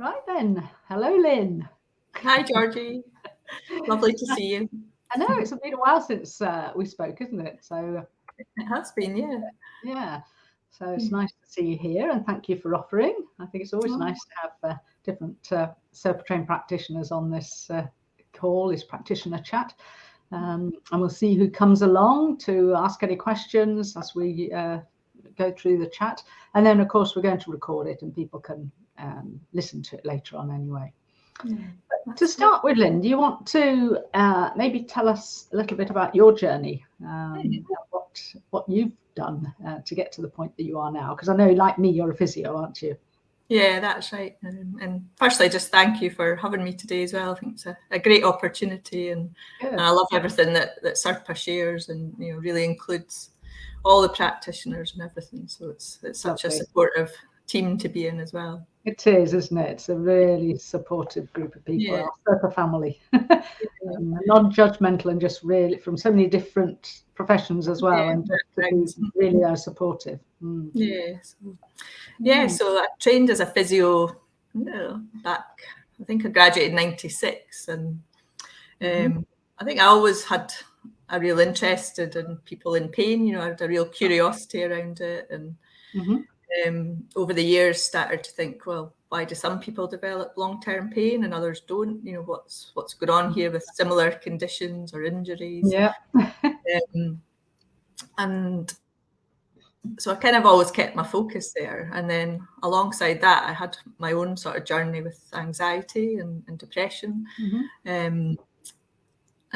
Right then. Hello, Lynn. Hi, Georgie. Lovely to see you. I know it's been a while since we spoke, isn't it? So it has been, yeah. Yeah. So it's nice to see you here, and thank you for offering. I think it's always nice to have different SERPA trained practitioners on this call, this practitioner chat. And we'll see who comes along to ask any questions as we go through the chat. And then, of course, we're going to record it and people can listen to it later on anyway. But to start with, Lynn, do you want to maybe tell us a little bit about your journey, what you've done to get to the point that you are now? Because I know, like me, you're a physio, aren't you? Yeah, that's right. And firstly, just thank you for having me today as well. I think it's a great opportunity, and I love everything that SERPA shares, and really includes all the practitioners and everything. So it's such a supportive team to be in as well. It is, isn't it? It's a really supportive group of people, our SERPA family. Non-judgmental and just really from so many different professions as well, and just to be really supportive. So I trained as a physio back, I think I graduated in 96, and I think I always had a real interest in people in pain. I had a real curiosity around it, and over the years started to think, well, why do some people develop long-term pain and others don't? What's going on here with similar conditions or injuries? And so I kind of always kept my focus there. And then alongside that, I had my own sort of journey with anxiety and depression. And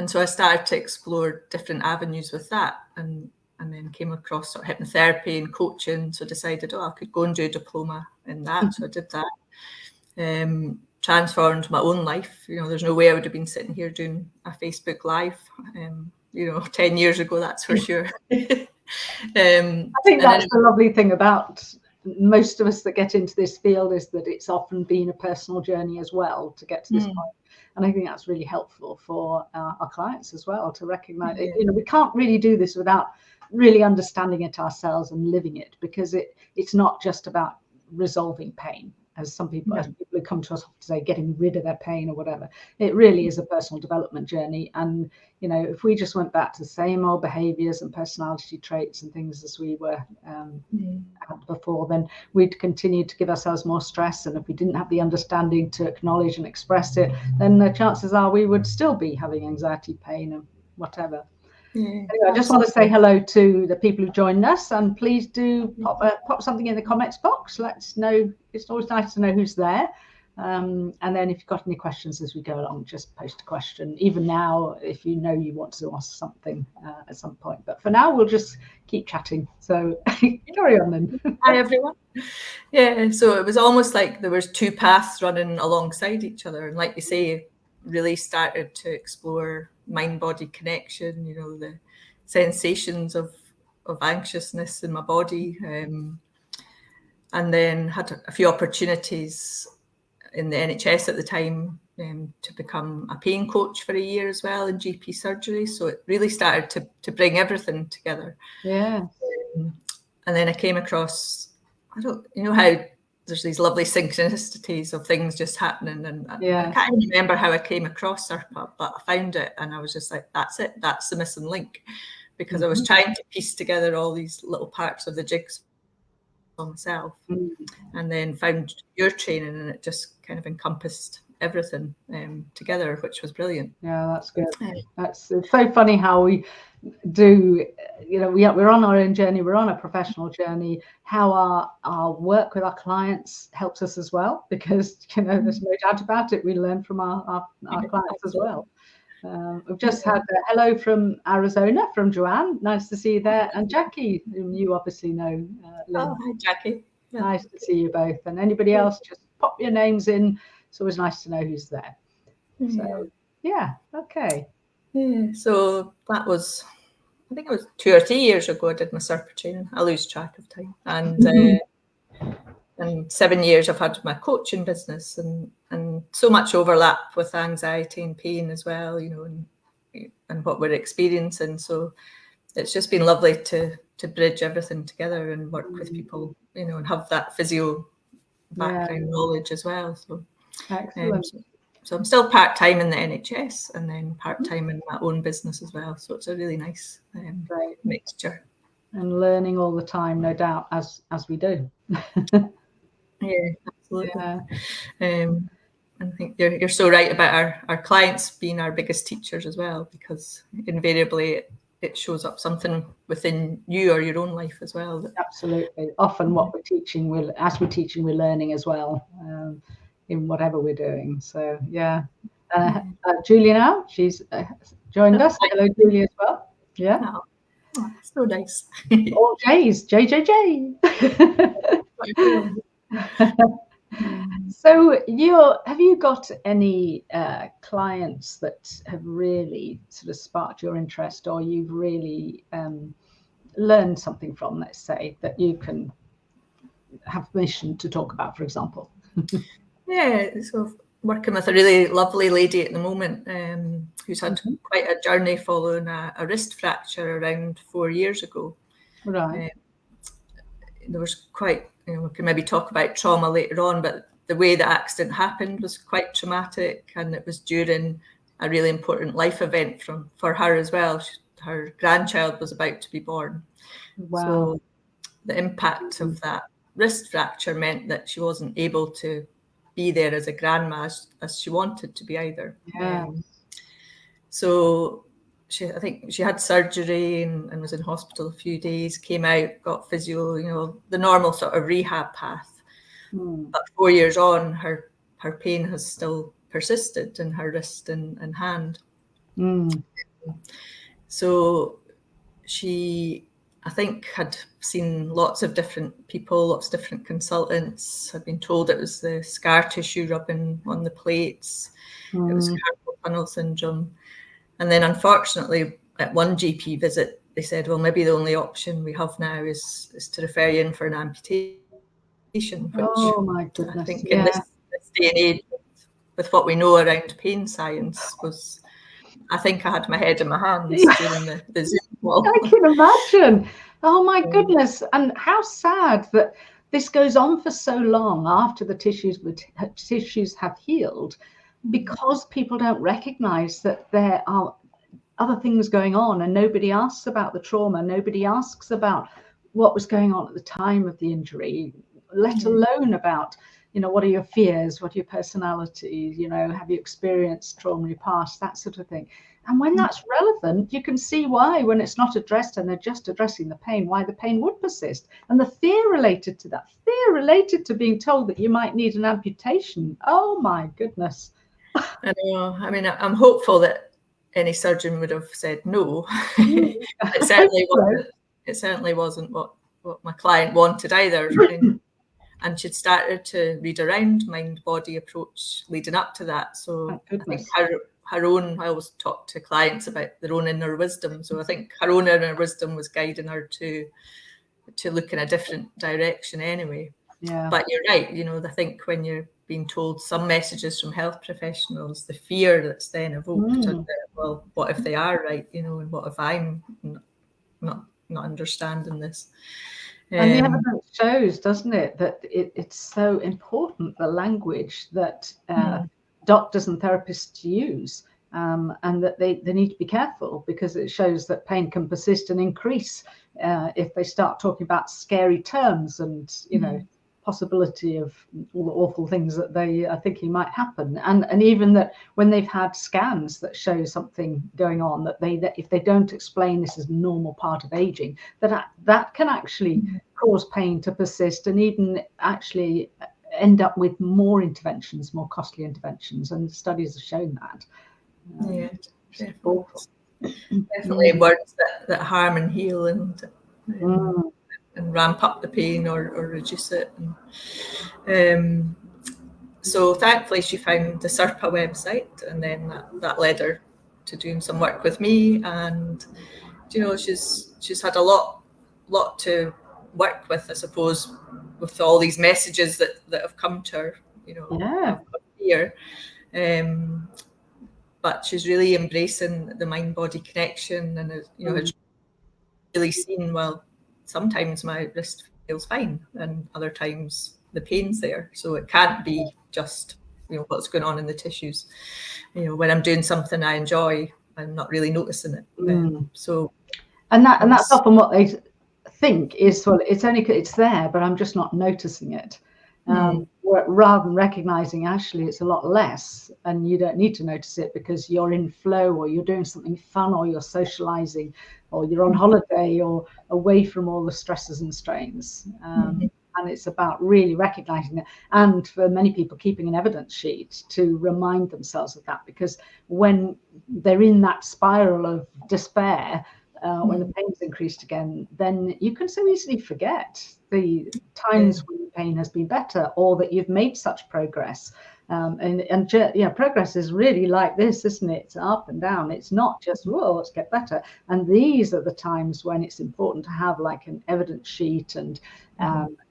so I started to explore different avenues with that, and then came across sort of hypnotherapy and coaching. So decided, I could go and do a diploma in that. So I did that. Transformed my own life. There's no way I would have been sitting here doing a Facebook Live, 10 years ago, that's for sure. I think that's the lovely thing about most of us that get into this field, is that it's often been a personal journey as well to get to this point. And I think that's really helpful for our clients as well to recognize it. We can't really do this without really understanding it ourselves and living it, because it's not just about resolving pain, as some people, as people who come to us to say getting rid of their pain or whatever. It really is a personal development journey. And if we just went back to the same old behaviors and personality traits and things as we were had before, then we'd continue to give ourselves more stress. And if we didn't have the understanding to acknowledge and express it, then the chances are we would still be having anxiety, pain and whatever. Anyway, I just want to say hello to the people who joined us, and please do pop something in the comments box. Let's know. It's always nice to know who's there. And then if you've got any questions as we go along, just post a question. Even now, if you want to ask something at some point. But for now, we'll just keep chatting. So carry on then. Hi, everyone. Yeah, so it was almost like there was two paths running alongside each other. And like you say, really started to explore mind-body connection, the sensations of anxiousness in my body, and then had a few opportunities in the NHS at the time to become a pain coach for a year as well in GP surgery. So it really started to bring everything together. And then I came across, how there's these lovely synchronicities of things just happening, and I can't even remember how I came across SERPA, but I found it and I was just like, that's it, that's the missing link, because I was trying to piece together all these little parts of the jigsaw myself, and then found your training, and it just kind of encompassed everything together, which was brilliant. That's good. It's so funny how we do, we're on our own journey, we're on a professional journey, how our work with our clients helps us as well, because there's no doubt about it, we learn from our clients as well. We've just had a hello from Arizona from Joanne, nice to see you there, and Jackie, whom you obviously know. Hi Jackie. Nice to see you both, and anybody else, just pop your names in. It's always nice to know who's there. So okay. So that was, I think it was 2 or 3 years ago I did my SERPA training. I lose track of time. And 7 years I've had my coaching business, and so much overlap with anxiety and pain as well, and what we're experiencing. So it's just been lovely to bridge everything together and work with people, and have that physio background knowledge as well. So Excellent. So I'm still part-time in the NHS and then part-time in my own business as well. So it's a really nice mixture. And learning all the time, no doubt, as we do. Yeah, absolutely. Yeah. I think you're so right about our clients being our biggest teachers as well, because invariably it shows up something within you or your own life as well. Absolutely. Often what we're teaching, we're learning as well, in whatever we're doing. So yeah. Julie now, she's joined us. Hello, Julie, as well. Yeah. Oh, so nice. All J's, JJJ. So have you got any clients that have really sort of sparked your interest, or you've really learned something from, let's say, that you can have permission to talk about, for example? Yeah, so working with a really lovely lady at the moment, who's had quite a journey following a wrist fracture around 4 years ago. Right. There was quite, we can maybe talk about trauma later on, but the way the accident happened was quite traumatic, and it was during a really important life event for her as well. Her grandchild was about to be born. Wow. So the impact of that wrist fracture meant that she wasn't able to be there as a grandma as she wanted to be either. Yeah. So I think she had surgery and was in hospital a few days, came out, got physio, the normal sort of rehab path. But 4 years on, her pain has still persisted in her wrist and hand. So she, I think, had seen lots of different people, lots of different consultants. I'd been told it was the scar tissue rubbing on the plates. It was carpal tunnel syndrome. And then, unfortunately, at one GP visit, they said, well, maybe the only option we have now is to refer you in for an amputation, which oh my goodness, I think in this day and age, with what we know around pain science, I think I had my head in my hands during the Zoom call. I can imagine. Oh my goodness. And how sad that this goes on for so long after the tissues have healed, because people don't recognize that there are other things going on, and nobody asks about the trauma. Nobody asks about what was going on at the time of the injury, let alone about, what are your fears? What are your personalities? Have you experienced trauma in your past? That sort of thing. And when that's relevant, you can see why, when it's not addressed and they're just addressing the pain, why the pain would persist. And the fear related to that, fear related to being told that you might need an amputation. Oh my goodness. I know. I mean, I'm hopeful that any surgeon would have said no. It certainly wasn't what my client wanted either. And she'd started to read around mind-body approach leading up to that. So I think her own, I always talk to clients about their own inner wisdom. So I think her own inner wisdom was guiding her to look in a different direction anyway. Yeah. But you're right, I think when you're being told some messages from health professionals, the fear that's then evoked, well, what if they are right, and what if I'm not understanding this? And the evidence shows, doesn't it, that it's so important, the language that doctors and therapists use, and that they need to be careful, because it shows that pain can persist and increase if they start talking about scary terms and, possibility of all the awful things that they are thinking might happen. And even that when they've had scans that show something going on, that if they don't explain this as a normal part of aging, that can actually cause pain to persist and even actually end up with more interventions, more costly interventions. And studies have shown that. Definitely words that harm and heal and ramp up the pain or reduce it. And, so thankfully she found the SERPA website, and then that led her to doing some work with me. And she's had a lot to work with, I suppose, with all these messages that have come to her, here. But she's really embracing the mind-body connection, and has really seen, well, sometimes my wrist feels fine and other times the pain's there. So it can't be just what's going on in the tissues. When I'm doing something I enjoy, I'm not really noticing it. And that's often what they think is, well, it's there, but I'm just not noticing it. Rather than recognizing actually it's a lot less, and you don't need to notice it because you're in flow, or you're doing something fun, or you're socializing, or you're on holiday, or away from all the stresses and strains. And it's about really recognizing it, and for many people keeping an evidence sheet to remind themselves of that, because when they're in that spiral of despair, when the pain's increased again, then you can so easily forget the times when the pain has been better, or that you've made such progress. Progress is really like this, isn't it? It's up and down. It's not just, whoa, let's get better. And these are the times when it's important to have like an evidence sheet, and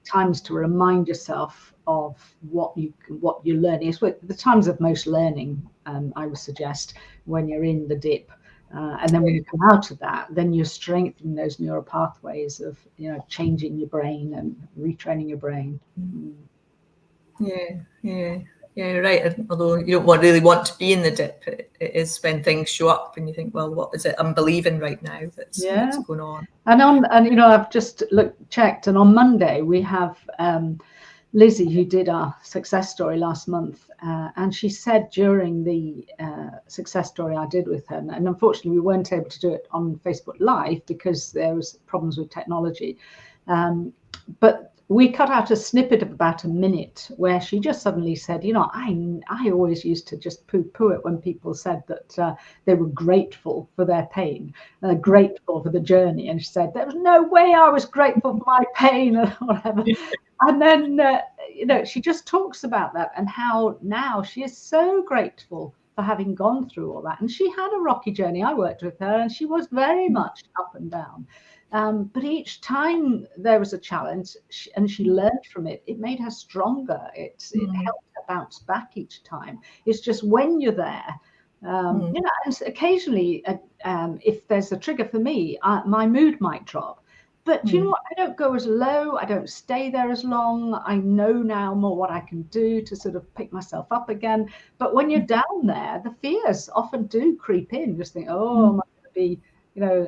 times to remind yourself of what you're learning. It's the times of most learning, I would suggest, when you're in the dip. And then when you come out of that, then you're strengthening those neural pathways of, changing your brain and retraining your brain. Yeah, right. Although you don't really want to be in the dip, it is when things show up and you think, well, what is it I'm believing right now that's going on? And I've just checked, and on Monday we have Lizzie, who did our success story last month, and she said during the success story I did with her, and unfortunately we weren't able to do it on Facebook Live because there was problems with technology, but we cut out a snippet of about a minute where she just suddenly said, I always used to just poo-poo it when people said that they were grateful for their pain, grateful for the journey. And she said, there was no way I was grateful for my pain or whatever. And then, she just talks about that, and how now she is so grateful for having gone through all that. And she had a rocky journey. I worked with her, and she was very much up and down. But each time there was a challenge, and she learned from it, it made her stronger. It helped her bounce back each time. It's just when you're there, and occasionally, if there's a trigger for me, my mood might drop. But you know what? I don't go as low. I don't stay there as long. I know now more what I can do to sort of pick myself up again. But when you're down there, the fears often do creep in. Just think, oh, am I going to be,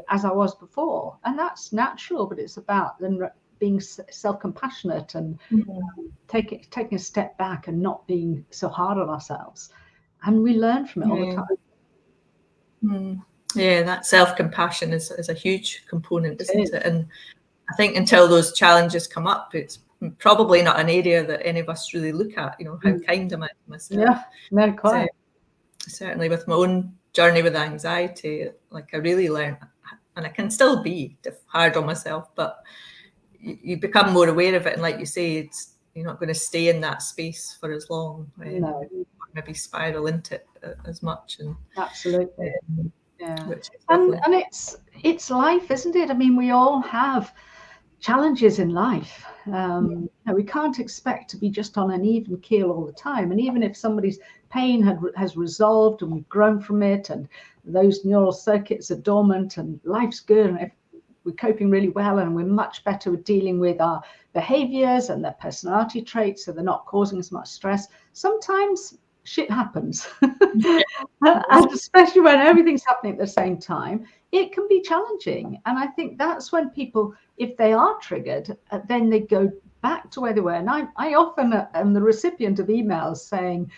as I was before? And that's natural, but it's about then being self-compassionate and taking a step back and not being so hard on ourselves. And we learn from it all the time. Yeah, that self-compassion is a huge component, isn't it? And I think until those challenges come up, it's probably not an area that any of us really look at, how kind am I to myself? Yeah, no, quite. So, certainly with my own journey with anxiety, I really learned, and I can still be hard on myself, but you become more aware of it. And like you say, you're not going to stay in that space for as long. No. Maybe spiral into it as much. And absolutely. Yeah, and it's life, isn't it? I mean, we all have challenges in life. We can't expect to be just on an even keel all the time. And even if somebody's pain has resolved and we've grown from it, and those neural circuits are dormant, and life's good, and if we're coping really well, and we're much better with dealing with our behaviors and their personality traits, so they're not causing as much stress, sometimes shit happens. And especially when everything's happening at the same time, it can be challenging. And I think that's when people, if they are triggered, then they go back to where they were. And I often am the recipient of emails saying,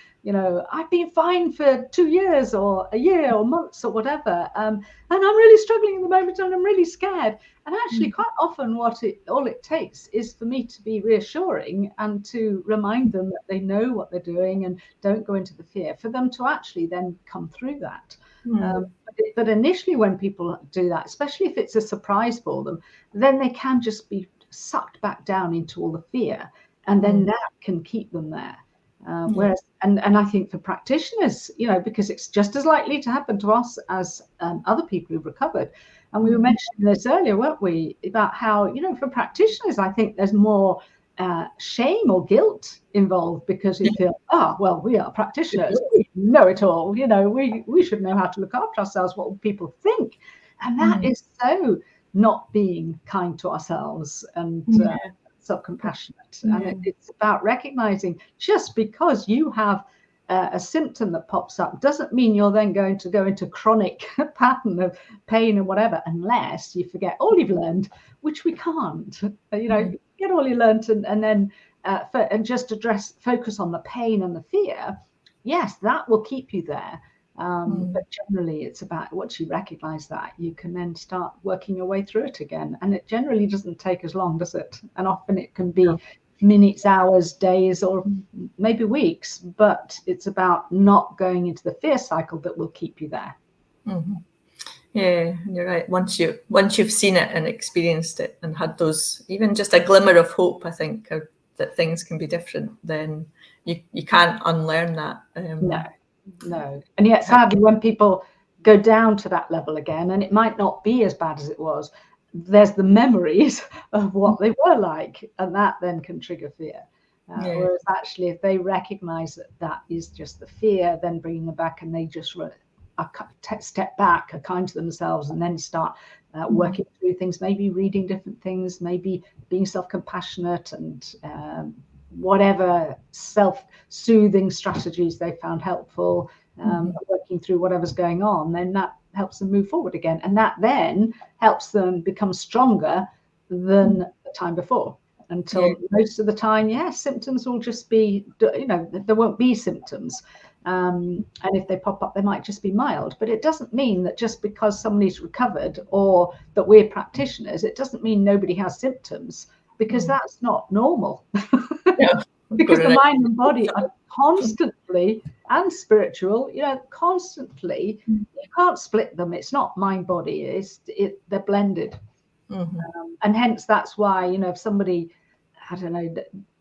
I've been fine for 2 years or a year or months or whatever, and I'm really struggling at the moment, and I'm really scared. And actually, quite often, all it takes is for me to be reassuring and to remind them that they know what they're doing and don't go into the fear, for them to actually then come through that. But initially, when people do that, especially if it's a surprise for them, then they can just be sucked back down into all the fear, and then that can keep them there. Whereas, and I think for practitioners, because it's just as likely to happen to us as other people who've recovered. And we were mentioning this earlier, weren't we, about how, for practitioners, I think there's more shame or guilt involved, because we feel, we are practitioners, we know it all, we should know how to look after ourselves. What will people think? And that is so not being kind to ourselves and self-compassionate. And it's about recognizing, just because you have a symptom that pops up doesn't mean you're then going to go into chronic pattern of pain and whatever, unless you forget all you've learned, which we can't. Get all you learned and then and just focus on the pain and the fear. Yes, that will keep you there. But generally, it's about once you recognize that, you can then start working your way through it again. And it generally doesn't take as long, does it? And often it can be minutes, hours, days, or maybe weeks. But it's about not going into the fear cycle that will keep you there. Mm-hmm. Yeah, you're right. Once you've seen it and experienced it and had those, even just a glimmer of hope, I think, that things can be different, then you can't unlearn that. No. And yet, sadly, when people go down to that level again, and it might not be as bad as it was, there's the memories of what they were like, and that then can trigger fear. Whereas actually, if they recognize that is just the fear, then bringing them back, and they just step back, are kind to themselves, and then start working through things, maybe reading different things, maybe being self-compassionate and whatever self-soothing strategies they found helpful, working through whatever's going on, then that helps them move forward again. And that then helps them become stronger than the time before. Until most of the time, symptoms will just be, there won't be symptoms. And if they pop up, they might just be mild. But it doesn't mean that just because somebody's recovered or that we're practitioners, it doesn't mean nobody has symptoms, because that's not normal. Because the mind and body are constantly, and spiritual, constantly, you can't split them. It's not mind body, they're blended. And hence that's why, if somebody, I don't know,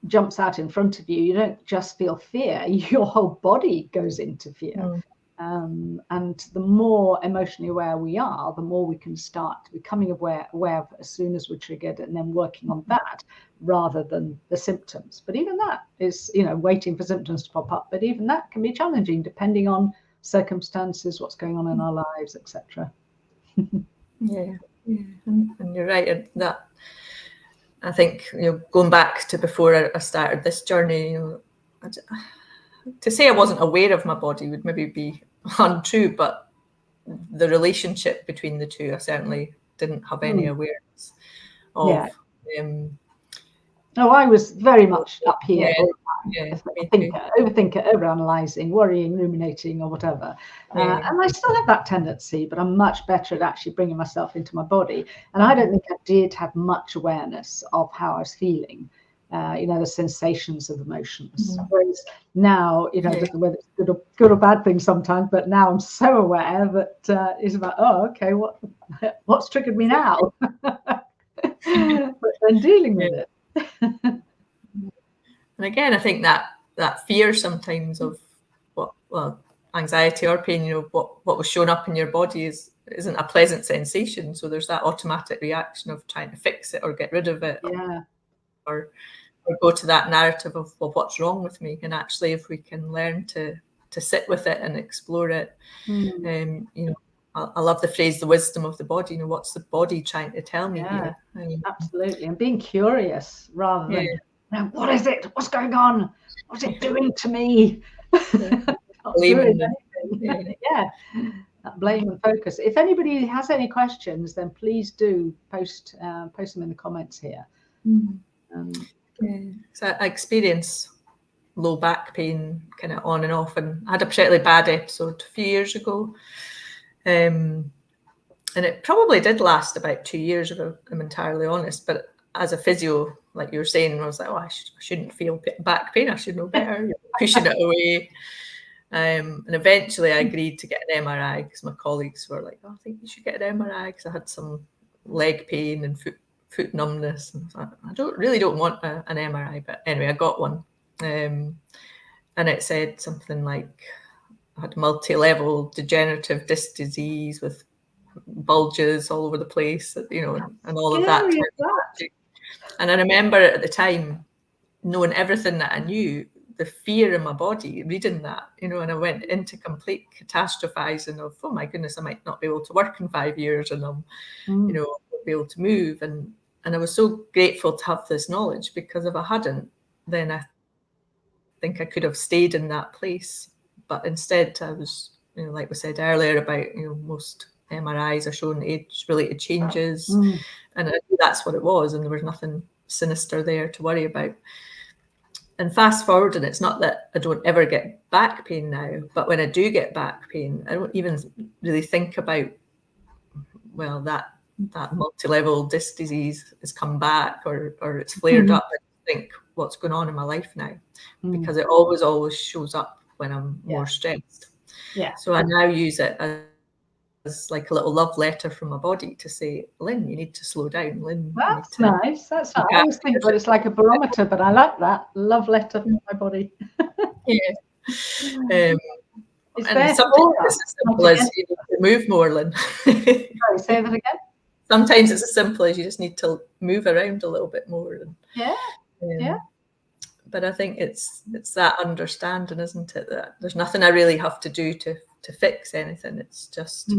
jumps out in front of you, you don't just feel fear, your whole body goes into fear. And the more emotionally aware we are, the more we can start becoming aware of as soon as we're triggered, and then working on that rather than the symptoms. But even that is, waiting for symptoms to pop up. But even that can be challenging depending on circumstances, what's going on in our lives, etc. And you're right. And that, I think, going back to before I started this journey, to say I wasn't aware of my body would maybe be untrue, but the relationship between the two, I certainly didn't have any awareness of. I was very much up here, overthinker, overanalyzing, worrying, ruminating, or whatever. And I still have that tendency, but I'm much better at actually bringing myself into my body. And I don't think I did have much awareness of how I was feeling. The sensations of emotions. Whereas now, whether it's good or bad thing sometimes, but now I'm so aware that it's about, okay, what's triggered me now? But then dealing with it. And again, I think that fear sometimes of anxiety or pain, what was shown up in your body isn't a pleasant sensation. So there's that automatic reaction of trying to fix it or get rid of it. Or go to that narrative of, well, what's wrong with me? And actually, if we can learn to sit with it and explore it, I love the phrase, the wisdom of the body. What's the body trying to tell me here? Absolutely. And being curious rather than, what is it? What's going on? What's it doing to me? Blaming that blame and focus. If anybody has any questions, then please do post them in the comments here. So I experience low back pain kind of on and off, and I had a particularly bad episode a few years ago. And it probably did last about 2 years, if I'm entirely honest. But as a physio, like you were saying, I was like, I shouldn't feel back pain. I should know better. Pushing it away. And eventually I agreed to get an MRI because my colleagues were like, I think you should get an MRI, because I had some leg pain and foot numbness. And I don't want an MRI. But anyway, I got one. And it said something like I had multi-level degenerative disc disease with bulges all over the place, and all of that. And I remember at the time knowing everything that I knew, the fear in my body, reading that, and I went into complete catastrophizing of, oh my goodness, I might not be able to work in 5 years, and I'm, won't be able to move. And I was so grateful to have this knowledge, because if I hadn't, then I think I could have stayed in that place But instead I was, like we said earlier about, most MRIs are showing age-related changes, and I knew that's what it was, and there was nothing sinister there to worry about. And fast forward, and it's not that I don't ever get back pain now, but when I do get back pain, I don't even really think about, well, that multi-level disc disease has come back or it's flared up. I think, what's going on in my life now? Because it always shows up when I'm more stressed. Yeah. So I now use it as like a little love letter from my body to say, Lynn, you need to slow down. Lynn, that's nice. That's nice. I always think that it's like a barometer, but I like that love letter from my body. Yeah. And sometimes it's as simple as you need to move more, Lynn. Sorry, say that again. Sometimes it's as simple as you just need to move around a little bit more. And, but I think it's that understanding, isn't it? That there's nothing I really have to do to fix anything. It's just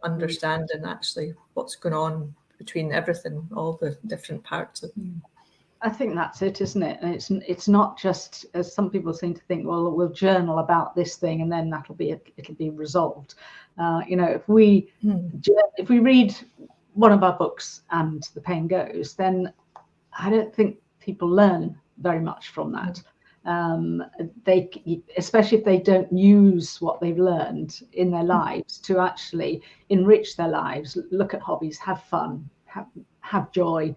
understanding actually what's going on between everything, all the different parts of me. I think that's it, isn't it? And it's not just, as some people seem to think, well, we'll journal about this thing and then it'll be resolved. If we read one of our books and the pain goes, then I don't think people learn very much from that. Especially if they don't use what they've learned in their lives to actually enrich their lives, look at hobbies, have fun, have joy,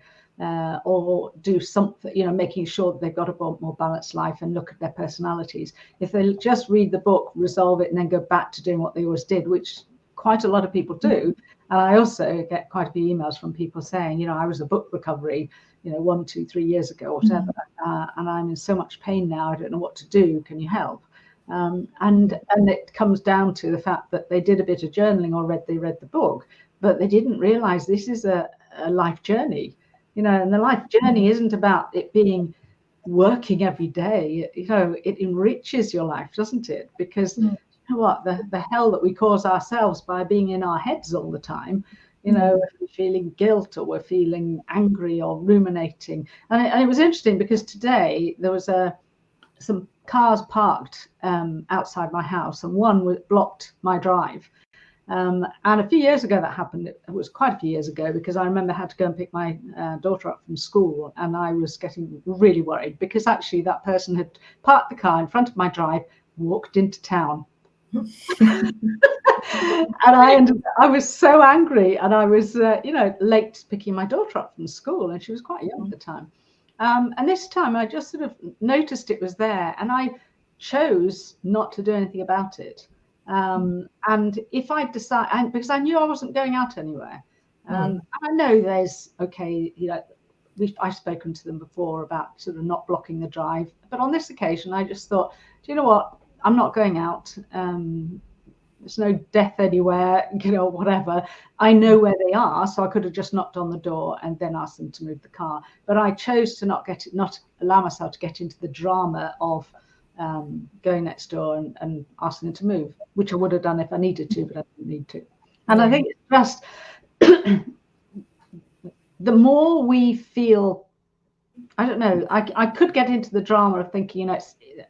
or do something, making sure that they've got a more balanced life and look at their personalities. If they just read the book, resolve it, and then go back to doing what they always did, which quite a lot of people do. And I also get quite a few emails from people saying, I was a book recovery, 1, 2, 3 years ago, or whatever, and I'm in so much pain now, I don't know what to do. Can you help? And it comes down to the fact that they did a bit of journaling or they read the book, but they didn't realize this is a life journey. And the life journey isn't about it being working every day. It enriches your life, doesn't it? Because you know what, the hell that we cause ourselves by being in our heads all the time, if we're feeling guilt or we're feeling angry or ruminating. And it was interesting because today there was some cars parked outside my house, and one blocked my drive. And a few years ago that happened. It was quite a few years ago, because I remember I had to go and pick my daughter up from school, and I was getting really worried because actually that person had parked the car in front of my drive, walked into town. And I was so angry, and I was late picking my daughter up from school, and she was quite young at the time. And this time I just sort of noticed it was there, and I chose not to do anything about it. And if I decide, because I knew I wasn't going out anywhere, I know there's I've spoken to them before about sort of not blocking the drive, but on this occasion I just thought, do you know what, I'm not going out. There's no death anywhere, whatever. I know where they are, so I could have just knocked on the door and then asked them to move the car. But I chose to not allow myself to get into the drama of going next door and asking them to move, which I would have done if I needed to, but I didn't need to. And I think it's just the more we feel, I don't know, I could get into the drama of thinking, I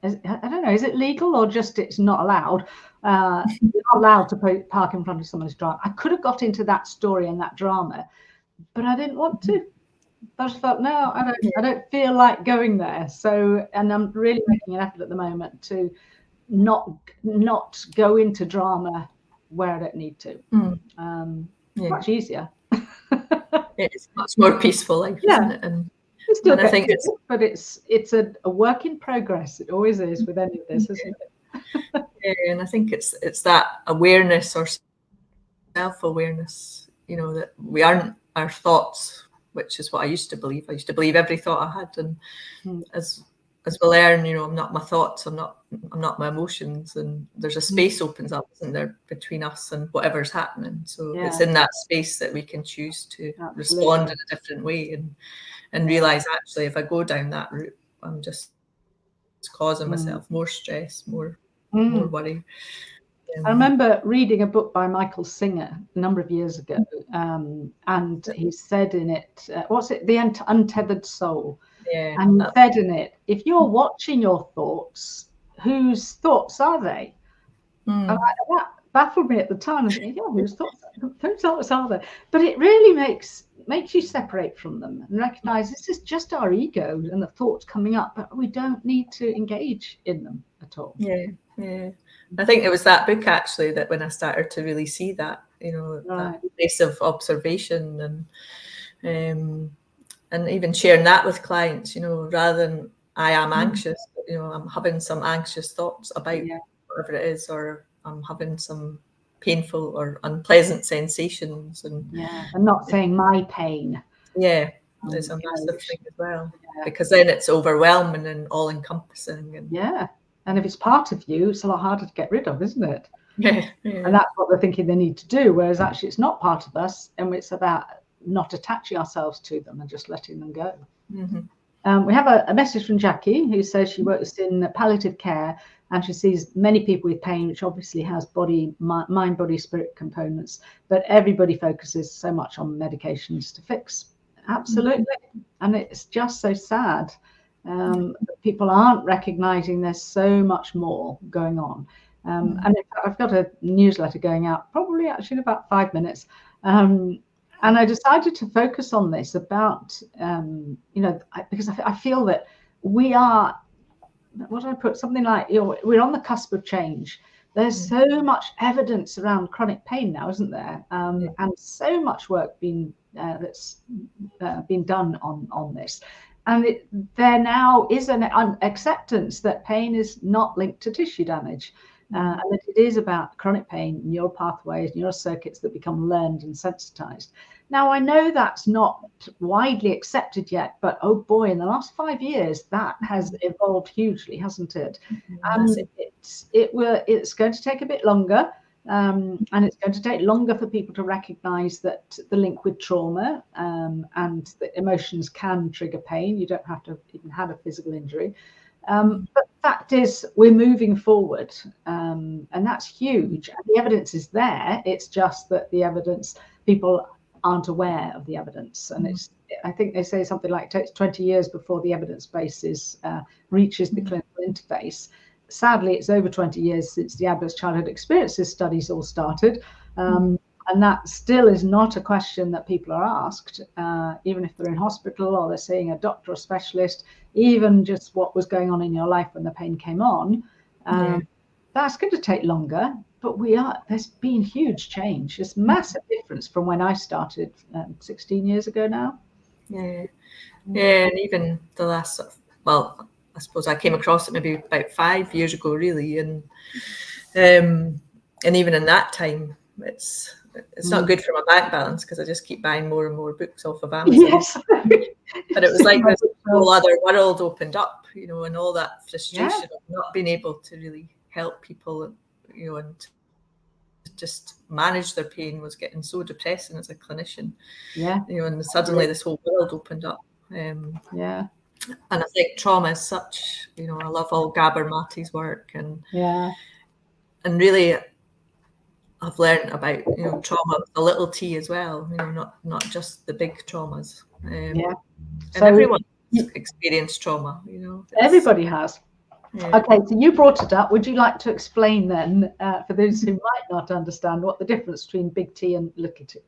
don't know, is it legal or just it's not allowed? You're not allowed to park in front of someone's drive. I could have got into that story and that drama, but I didn't want to. I just felt, no, I don't feel like going there. So, and I'm really making an effort at the moment to not go into drama where I don't need to. Much easier. It's much more peaceful life, isn't it? And I think it's a work in progress. It always is with any of this, isn't it? And I think it's that awareness or self-awareness, that we aren't our thoughts, which is what I used to believe. I used to believe every thought I had, and as we learn, I'm not my thoughts, I'm not my emotions, and there's a space opens up, isn't there, between us and whatever's happening. So it's in that space that we can choose to respond in a different way and realize, actually, if I go down that route, I'm just causing myself more stress, more worry. I remember reading a book by Michael Singer a number of years ago, and he said in it, what's it, The Untethered Soul? And he said in it, if you're watching your thoughts, whose thoughts are they? And that baffled me at the time. I think, whose thoughts are there? But it really makes you separate from them and recognize this is just our ego and the thoughts coming up, but we don't need to engage in them at all. Yeah. I think it was that book actually that when I started to really see that, that place of observation and even sharing that with clients, rather than I am anxious, I'm having some anxious thoughts about whatever it is, or I'm having some painful or unpleasant sensations, and not saying my pain. There's a massive thing as well, because then it's overwhelming and all encompassing. And if it's part of you, it's a lot harder to get rid of, isn't it? And that's what they're thinking they need to do, whereas actually it's not part of us, and it's about not attaching ourselves to them and just letting them go. We have a message from Jackie, who says she works in palliative care and she sees many people with pain, which obviously has mind, body, spirit components, but everybody focuses so much on medications to fix. Absolutely. And it's just so sad. People aren't recognizing there's so much more going on. And in fact, I've got a newsletter going out probably actually in about 5 minutes. And I decided to focus on this about, because I feel that we are, what do I put? Something like, we're on the cusp of change. There's so much evidence around chronic pain now, isn't there? And so much work that's been done on this. And there now is an acceptance that pain is not linked to tissue damage. And that it is about chronic pain, neural pathways, neural circuits that become learned and sensitized. Now, I know that's not widely accepted yet, but oh boy, in the last 5 years, that has evolved hugely, hasn't it? It's going to take a bit longer, and it's going to take longer for people to recognize that the link with trauma and that emotions can trigger pain. You don't have to even have a physical injury. But the fact is, we're moving forward, and that's huge. And the evidence is there. It's just that the evidence, people aren't aware of the evidence. And I think they say something like it takes 20 years before the evidence base reaches the clinical interface. Sadly, it's over 20 years since the adverse childhood experiences studies all started. And that still is not a question that people are asked, even if they're in hospital or they're seeing a doctor or specialist, even just what was going on in your life when the pain came on. That's going to take longer, but there's been huge change. There's massive difference from when I started 16 years ago now. And even the last, I suppose I came across it maybe about 5 years ago, really. And even in that time, it's not good for my bank balance because I just keep buying more and more books off of Amazon. But it was like this whole other world opened up, and all that frustration of not being able to really help people, and just manage their pain was getting so depressing as a clinician. And suddenly this whole world opened up. And I think trauma is such, I love all Gabor Mate's work, and really I've learned about trauma with a little t as well, not just the big traumas. And everyone experienced trauma, Everybody has. Okay, so you brought it up. Would you like to explain then, for those who might not understand, what the difference between big T and little t?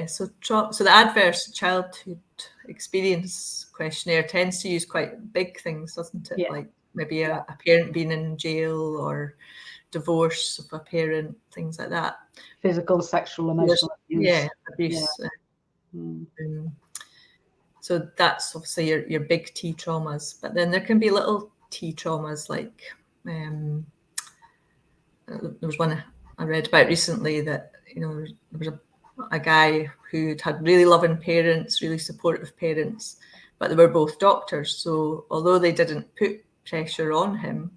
So the adverse childhood experience questionnaire tends to use quite big things, doesn't it? Like maybe a parent being in jail or divorce of a parent, things like that. Physical, sexual, emotional abuse. Abuse. So that's obviously your big T traumas, but then there can be little T traumas, like there was one I read about recently that there was a guy who'd had really loving parents, really supportive parents, but they were both doctors. So although they didn't put pressure on him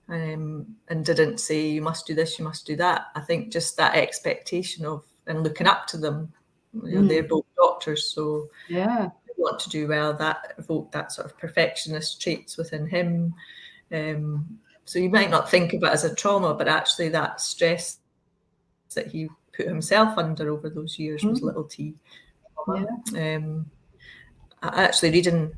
and didn't say you must do this, you must do that, I think just that expectation of and looking up to them, they're both doctors, so they want to do well, that evoked that sort of perfectionist traits within him. So you might not think of it as a trauma, but actually that stress that he put himself under over those years was little t trauma. I actually reading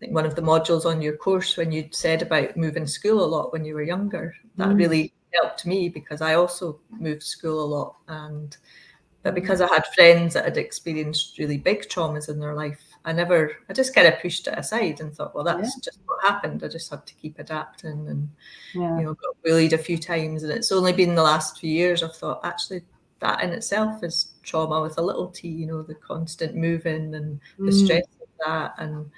one of the modules on your course when you said about moving school a lot when you were younger, that really helped me because I also moved school a lot, but because I had friends that had experienced really big traumas in their life, I just kind of pushed it aside and thought, well, that's just what happened. I just had to keep adapting, and got bullied a few times. And it's only been the last few years I've thought, actually, that in itself is trauma with a little t, the constant moving and the stress of that, and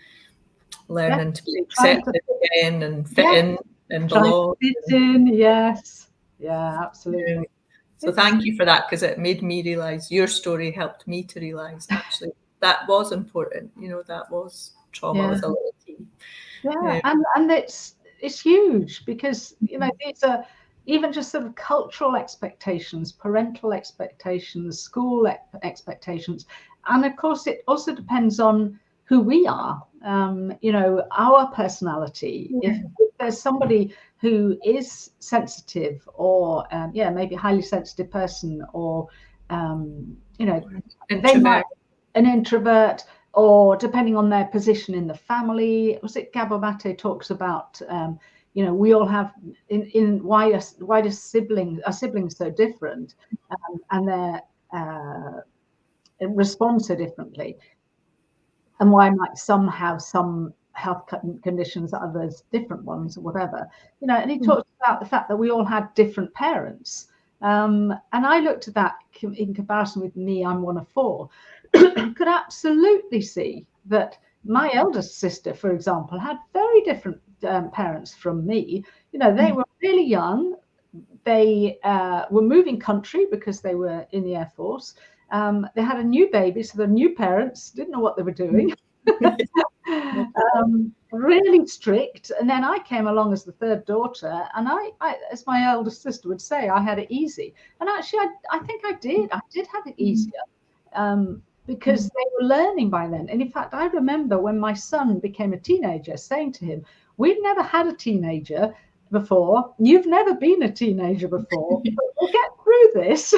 learning to be accepted again and fit in and belong. Yes. Yeah, absolutely. So thank you for that, because it made me realise, your story helped me to realise actually that was important. That was trauma with a little t. Yeah, and it's huge, because these are even just sort of cultural expectations, parental expectations, school expectations, and of course it also depends on who we are. Our personality. If there's somebody who is sensitive, or maybe a highly sensitive person, or they might an introvert, or depending on their position in the family. Was it Gabor Mate talks about we all have why do siblings so different, and they respond so differently, and why might some have some health conditions, others different ones, or whatever, and he talks about the fact that we all had different parents, and I looked at that in comparison with me. I'm one of four. Could absolutely see that my eldest sister, for example, had very different parents from me. They were really young. They were moving country because they were in the Air Force. They had a new baby, so the new parents didn't know what they were doing. Really strict. And then I came along as the third daughter, and I, as my eldest sister would say, I had it easy. And actually, I think I did have it easier, because they were learning by then. And in fact, I remember when my son became a teenager, saying to him, "We've never had a teenager before. You've never been a teenager before. But we'll get through this."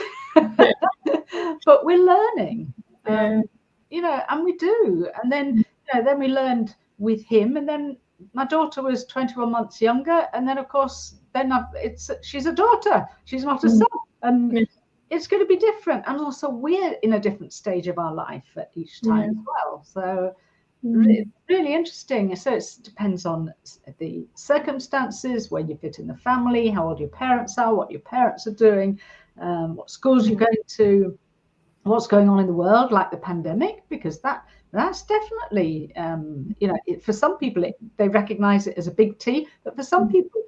But we're learning, and we do. And then, then we learned with him. And then my daughter was 21 months younger. And then, of course, she's a daughter. She's not a son. And it's going to be different. And also, we're in a different stage of our life at each time as well. So really interesting. So it depends on the circumstances, where you fit in the family, how old your parents are, what your parents are doing, what schools you're going to, what's going on in the world, like the pandemic, because that's definitely, for some people they recognize it as a big T, but for some people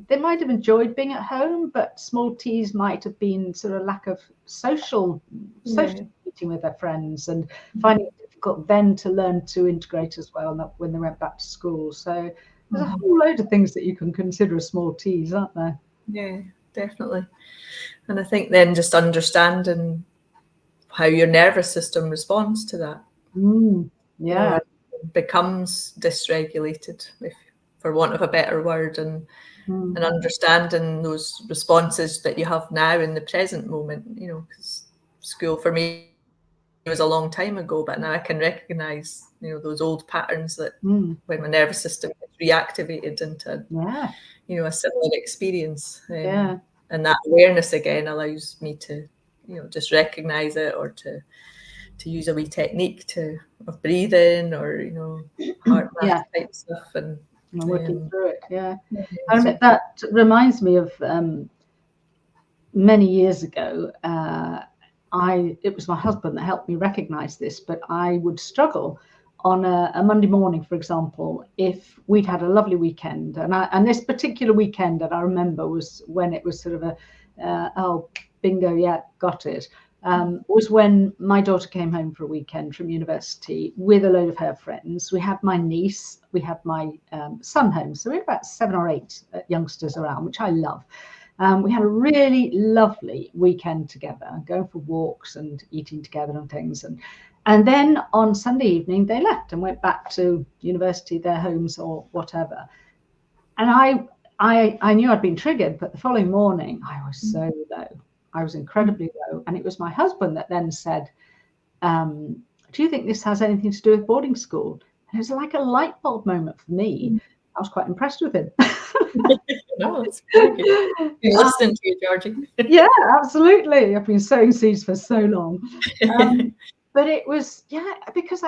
they might have enjoyed being at home, but small T's might have been sort of lack of social meeting with their friends, and finding it difficult then to learn to integrate as well when they went back to school. So there's a whole load of things that you can consider as small T's, aren't there? Yeah, definitely. And I think then just understanding how your nervous system responds to that. Becomes dysregulated, for want of a better word, and understanding those responses that you have now in the present moment. Because school for me was a long time ago, but now I can recognize those old patterns that when my nervous system gets reactivated into a similar experience, and that awareness again allows me to just recognize it, or to use a wee technique of breathing, or heart math type stuff, and working through it. That reminds me of many years ago. It was my husband that helped me recognize this, but I would struggle on a Monday morning, for example, if we'd had a lovely weekend, and this particular weekend that I remember was when it was sort of bingo, got it. Was when my daughter came home for a weekend from university with a load of her friends. We had my niece, we had my son home. So we had about 7 or 8 youngsters around, which I love. We had a really lovely weekend together, going for walks and eating together and things. And then on Sunday evening, they left and went back to university, their homes or whatever. And I knew I'd been triggered, but the following morning, I was so low. I was incredibly low. And it was my husband that then said, "Do you think this has anything to do with boarding school?" And it was like a light bulb moment for me. I was quite impressed with him. No, it's very good. You're listening to you, Georgie. Yeah, absolutely. I've been sowing seeds for so long. But it was, because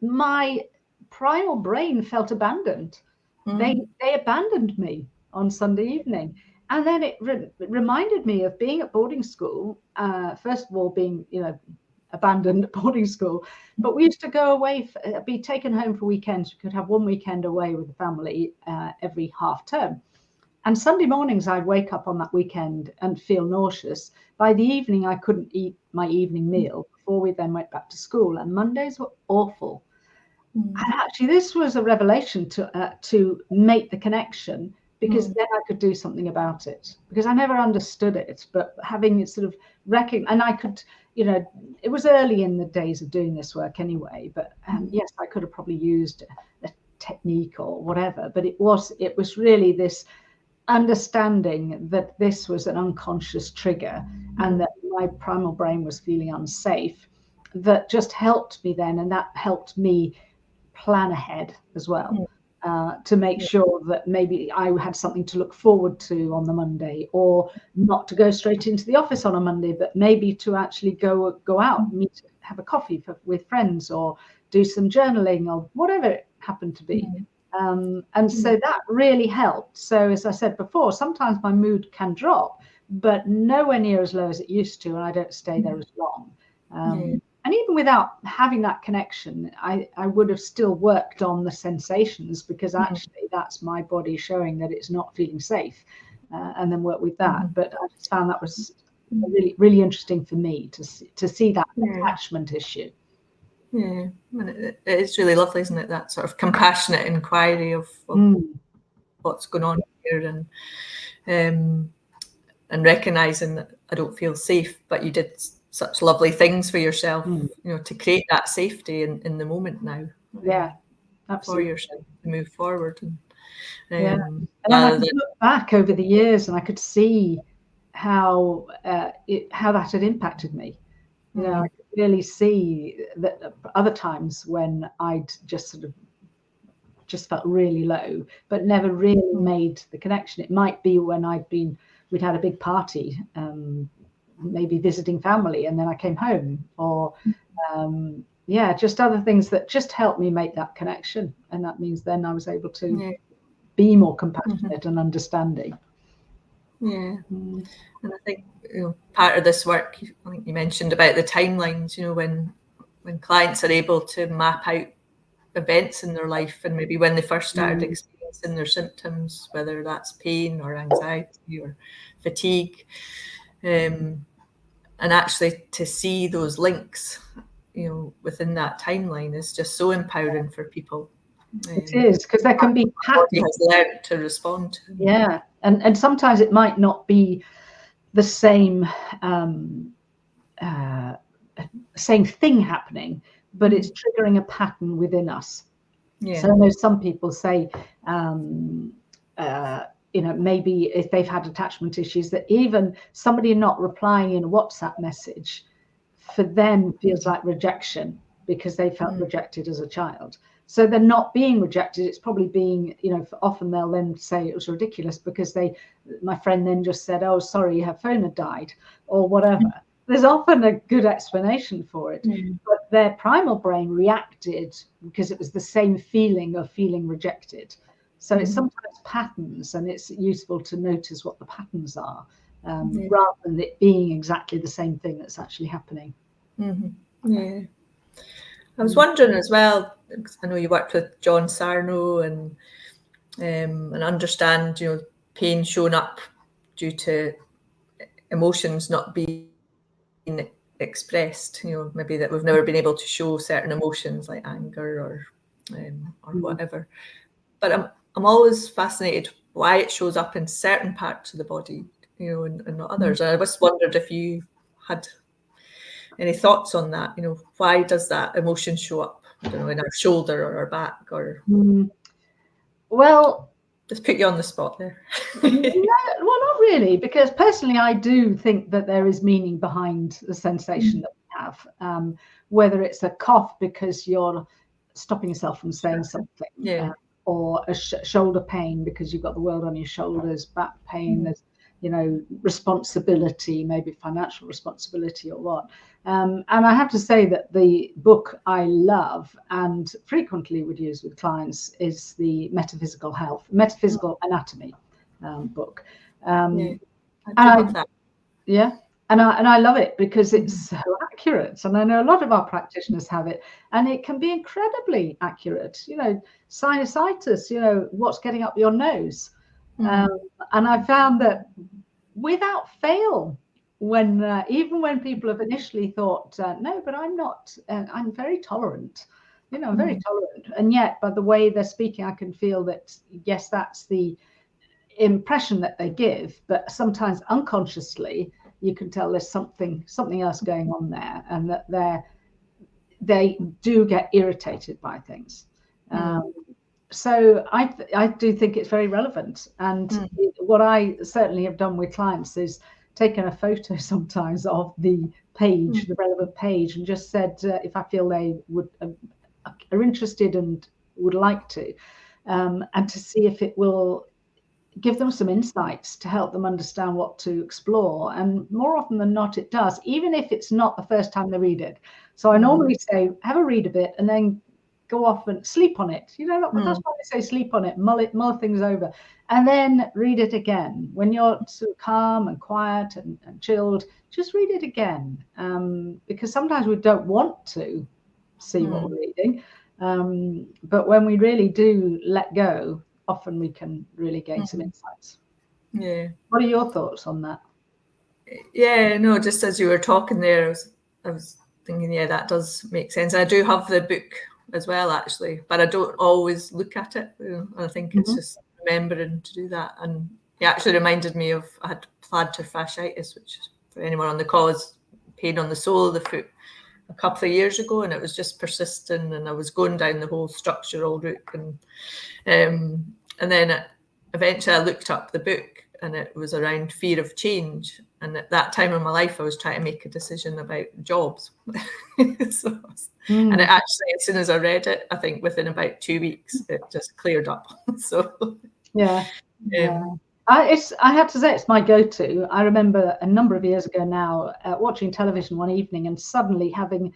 my primal brain felt abandoned. They abandoned me on Sunday evening. And then it reminded me of being at boarding school, first of all, being, abandoned at boarding school. But we used to go away, be taken home for weekends. We could have one weekend away with the family every half term. And Sunday mornings, I'd wake up on that weekend and feel nauseous. By the evening, I couldn't eat my evening meal before we then went back to school. And Mondays were awful. And actually, this was a revelation to make the connection, because then I could do something about it, because I never understood it. But having it sort of and I could, it was early in the days of doing this work anyway. But yes, I could have probably used a technique or whatever. But it was really this understanding that this was an unconscious trigger and that my primal brain was feeling unsafe, that just helped me then, and that helped me plan ahead as well, to make sure that maybe I had something to look forward to on the Monday, or not to go straight into the office on a Monday, but maybe to actually go out, meet, have a coffee with friends, or do some journaling, or whatever it happened to be. And so that really helped. So as I said before, sometimes my mood can drop, but nowhere near as low as it used to, and I don't stay there as long. And even without having that connection, I would have still worked on the sensations, because actually that's my body showing that it's not feeling safe, and then work with that. But I just found that was really, really interesting for me to see that attachment issue. Yeah, and it's really lovely, isn't it? That sort of compassionate inquiry of what's going on here, and recognizing that I don't feel safe, but you did such lovely things for yourself, to create that safety in the moment now. Yeah, absolutely. For yourself to move forward. And I could look back over the years, and I could see how that had impacted me. I could really see that other times when I'd just felt really low, but never really made the connection. It might be when we'd had a big party, maybe visiting family, and then I came home, or just other things that just helped me make that connection. And that means then I was able to be more compassionate and understanding. And I think part of this work, I think you mentioned about the timelines, when clients are able to map out events in their life, and maybe when they first started experiencing their symptoms, whether that's pain or anxiety or fatigue, and actually to see those links within that timeline is just so empowering for people. It is, because there can be patterns. Has learned to respond. Yeah, and sometimes it might not be the same thing happening, but it's triggering a pattern within us. So I know some people say, maybe if they've had attachment issues, that even somebody not replying in a WhatsApp message for them feels like rejection, because they felt rejected as a child. So they're not being rejected. It's probably being, often they'll then say it was ridiculous because my friend then just said, oh, sorry, her phone had died, or whatever. There's often a good explanation for it, but their primal brain reacted because it was the same feeling of feeling rejected. So it's sometimes patterns, and it's useful to notice what the patterns are, rather than it being exactly the same thing that's actually happening. Yeah. I was wondering as well, because I know you worked with John Sarno and understand, pain showing up due to emotions not being expressed, maybe that we've never been able to show certain emotions like anger or whatever. But I'm always fascinated why it shows up in certain parts of the body, and not others. And I just wondered if you had any thoughts on that? Why does that emotion show up? I don't know, in our shoulder or our back, or well, just put you on the spot there. No, well, not really, because personally, I do think that there is meaning behind the sensation that we have. Whether it's a cough because you're stopping yourself from saying something, or a shoulder pain because you've got the world on your shoulders, back pain, there's, you know, responsibility, maybe financial responsibility or what. And I have to say that the book I love and frequently would use with clients is the Metaphysical Anatomy book. Yeah, and I love it because it's so accurate, and I know a lot of our practitioners have it, and it can be incredibly accurate. You know, sinusitis, you know, what's getting up your nose, and I found that without fail, when even when people have initially thought, no, but I'm not, I'm very tolerant, you know, I'm very tolerant, and yet by the way they're speaking, I can feel that yes, that's the impression that they give, but sometimes unconsciously you can tell there's something else going on there, and that they do get irritated by things. So I do think it's very relevant, and what I certainly have done with clients is taken a photo sometimes of the page, the relevant page, and just said if I feel they are interested and would like to, and to see if it will give them some insights to help them understand what to explore. And more often than not, it does, even if it's not the first time they read it. So I normally say, have a read of it and then go off and sleep on it. You know, that's why they say sleep on it, mull things over, and then read it again. When you're sort of calm and quiet and chilled, just read it again. Because sometimes we don't want to see what we're reading. But when we really do let go, often we can really gain some insights. Yeah. What are your thoughts on that? Yeah, no, just as you were talking there, I was thinking, yeah, that does make sense. I do have the book as well, actually, but I don't always look at it. I think it's just remembering to do that. And it actually reminded me of, I had plantar fasciitis, which for anyone on the call is pain on the sole of the foot, a couple of years ago, and it was just persistent, and I was going down the whole structural route, and then eventually I looked up the book, and it was around fear of change. And at that time in my life, I was trying to make a decision about jobs. And it actually, as soon as I read it, I think within about 2 weeks, it just cleared up. So yeah. I have to say, it's my go-to. I remember a number of years ago now watching television one evening and suddenly having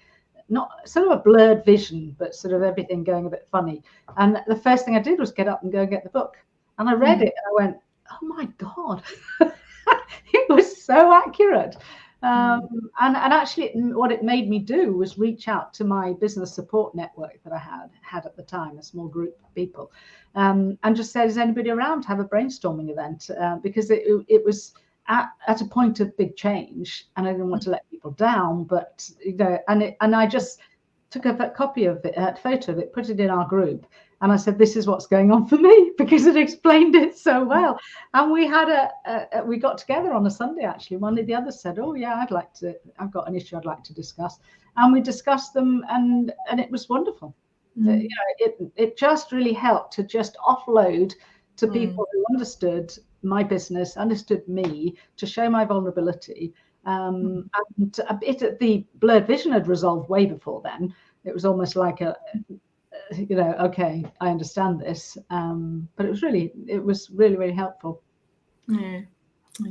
not sort of a blurred vision, but sort of everything going a bit funny. And the first thing I did was get up and go and get the book. And I read it and I went, oh my God, it was so accurate. And actually what it made me do was reach out to my business support network that I had at the time, a small group of people, and just said, is anybody around to have a brainstorming event? Because it was at a point of big change, and I didn't want to let people down, but you know, and I just took a copy of it, a photo of it, put it in our group, and I said, this is what's going on for me, because it explained it so well. And we had we got together on a Sunday, actually. One of the others said, oh yeah, I've got an issue I'd like to discuss. And we discussed them, and it was wonderful. You know, it just really helped to just offload to people who understood my business, understood me, to show my vulnerability. And a bit of the blurred vision had resolved way before then. It was almost like you know, okay, I understand this. But it was really, really helpful. Yeah.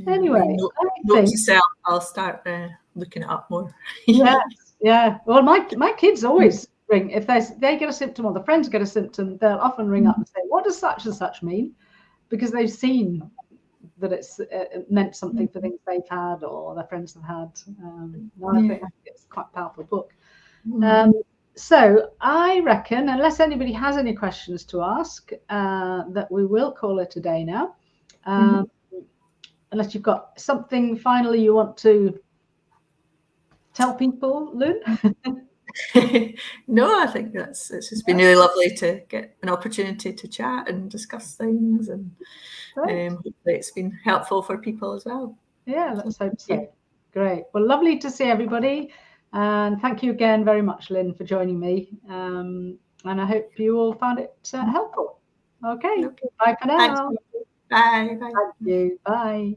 Anyway, note to self, I'll start looking it up more. Yes, yeah. Well, my kids always ring if they get a symptom or the friends get a symptom. They'll often ring up and say, "What does such and such mean?" Because they've seen that it's meant something for things they've had or their friends have had. I think it's quite a powerful book. So I reckon, unless anybody has any questions to ask, that we will call it a day now. Unless you've got something finally you want to tell people, Lynn? No, I think it's just been really lovely to get an opportunity to chat and discuss things, and hopefully it's been helpful for people as well. Yeah, let's hope so. Yeah. Great. Well, lovely to see everybody. And thank you again very much, Lynn, for joining me. And I hope you all found it helpful. Okay. Bye for now. Thanks. Bye. Bye. Thank you. Bye.